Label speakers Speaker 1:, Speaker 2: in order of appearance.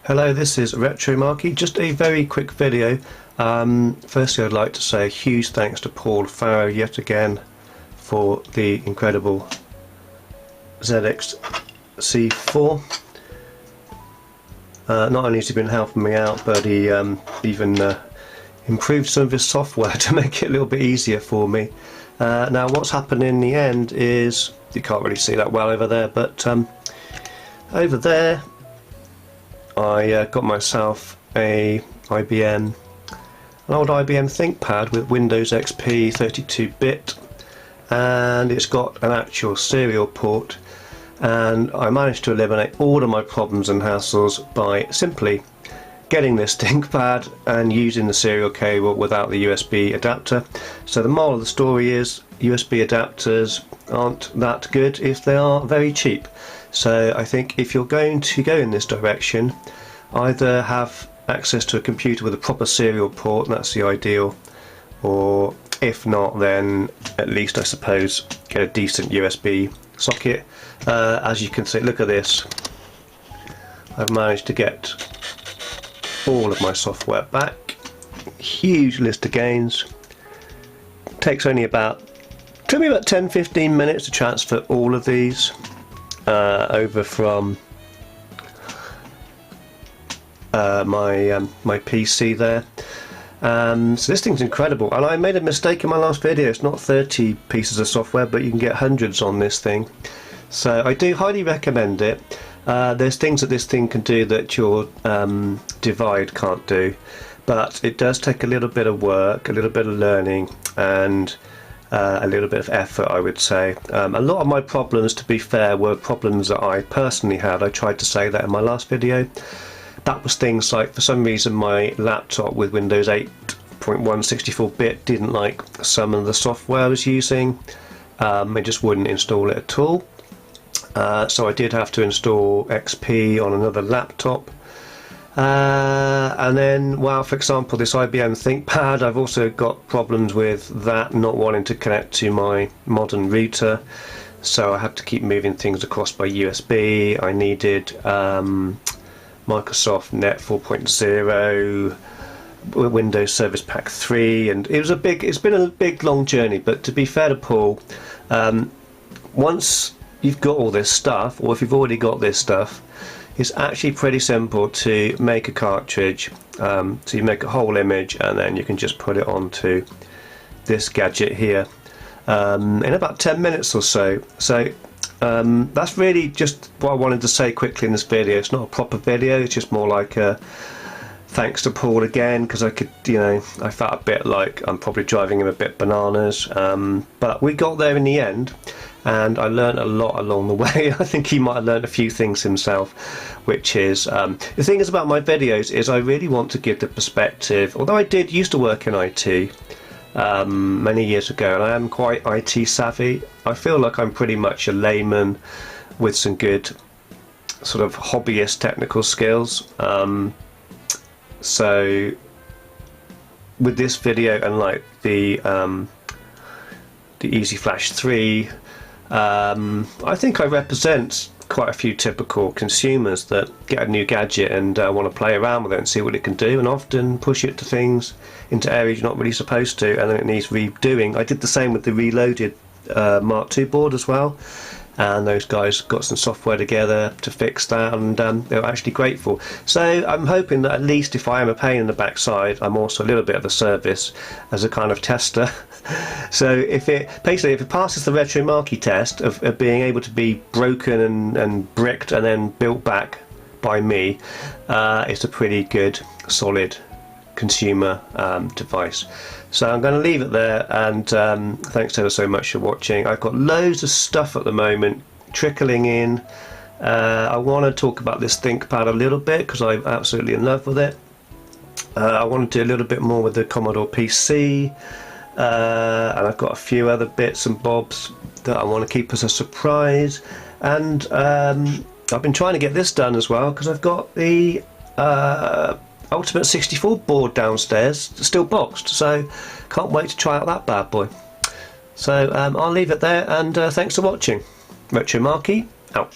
Speaker 1: Hello, this is Retro Marky. Just a very quick video. Firstly, I'd like to say a huge thanks to Paul Farrow yet again for the incredible ZX C4. Not only has he been helping me out, but he even improved some of his software to make it a little bit easier for me. Now what's happened in the end is, you can't really see that well over there, but over there I got myself an old IBM ThinkPad with Windows XP 32-bit, and it's got an actual serial port, and I managed to eliminate all of my problems and hassles by simply getting this ThinkPad and using the serial cable without the USB adapter. So the moral of the story is USB adapters aren't that good if they are very cheap. So I think if you're going to go in this direction, either have access to a computer with a proper serial port, and that's the ideal, or if not, then at least I suppose get a decent USB socket. As you can see, look at this, I've managed to get all of my software back. Huge list of gains. Took me about 10-15 minutes to transfer all of these over from my PC there. So this thing's incredible, and I made a mistake in my last video. It's not 30 pieces of software, but you can get hundreds on this thing. So I do highly recommend it. There's things that this thing can do that your Divide can't do, but it does take a little bit of work, a little bit of learning, and a little bit of effort, I would say. A lot of my problems, to be fair, were problems that I personally had. I tried to say that in my last video. That was things like, for some reason, my laptop with Windows 8.1 64-bit didn't like some of the software I was using. It just wouldn't install it at all. So I did have to install XP on another laptop. And then, well, for example, this IBM ThinkPad, I've also got problems with that not wanting to connect to my modern router, so I had to keep moving things across by USB. I needed Microsoft Net 4.0, Windows Service Pack 3, and it's been a big long journey. But to be fair to Paul, once you've got all this stuff, or if you've already got this stuff, it's actually pretty simple to make a cartridge. So you make a whole image, and then you can just put it onto this gadget here in about 10 minutes or so. So that's really just what I wanted to say quickly in this video. It's not a proper video, it's just more like a thanks to Paul again, because I could, I felt a bit like I'm probably driving him a bit bananas, but we got there in the end, and I learned a lot along the way. I think he might have learned a few things himself, which is, the thing is about my videos is I really want to give the perspective, although I did used to work in IT many years ago, and I am quite IT savvy. I feel like I'm pretty much a layman with some good sort of hobbyist technical skills. So with this video, and like the Easy Flash 3, I think I represent quite a few typical consumers that get a new gadget and want to play around with it and see what it can do, and often push it to things into areas you're not really supposed to, and then it needs redoing. I did the same with the Reloaded Mark II board as well, and those guys got some software together to fix that, and they were actually grateful. So I'm hoping that at least if I am a pain in the backside, I'm also a little bit of a service as a kind of tester. So if it passes the Retro Marky test of being able to be broken and bricked and then built back by me, it's a pretty good solid consumer device. So I'm going to leave it there, and thanks ever so much for watching. I've got loads of stuff at the moment trickling in. I want to talk about this ThinkPad a little bit because I'm absolutely in love with it. I want to do a little bit more with the Commodore PC, and I've got a few other bits and bobs that I want to keep as a surprise. And I've been trying to get this done as well, because I've got the Ultimate 64 board downstairs, still boxed, so can't wait to try out that bad boy. So I'll leave it there, and thanks for watching. Retro Marky out.